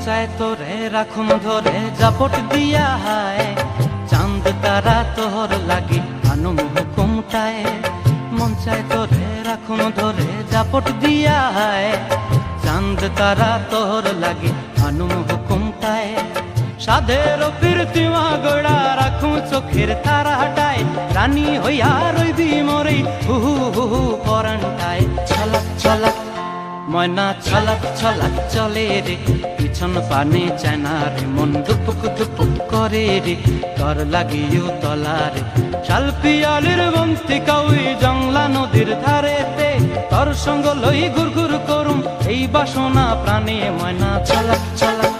চায় তোরে রাখুন ধরে জাপট দিয়া হায়, চাঁদ তারা তোর লাগি আনুম হুকুমটায়। মন চায় তোরে রাখুন ধরে জাপট দিয়া হায়, চাঁদ তারা তোর লাগি আনুম হুকুমটায়। সাধের প্রীতিমা গোড়া রাখুন চোখের তারা হাটায়, রানী হইয়া রইবি মোরে হুহু হুহু পরান্টায়। ছলাক ছলাক ময়না ছলাক ছলাক চলে রে, পিছন পানে চায়না রে, মন দুপুক দুপুক করে রে, তর লাগিও তলারে। শালপিয়ালির বন্তি কাউই জংলা নদীর ধারেতে, তর সঙ্গ লই ঘুর ঘুর করুম এই বাসনা প্রাণে। ময়না ছলাক ছলাক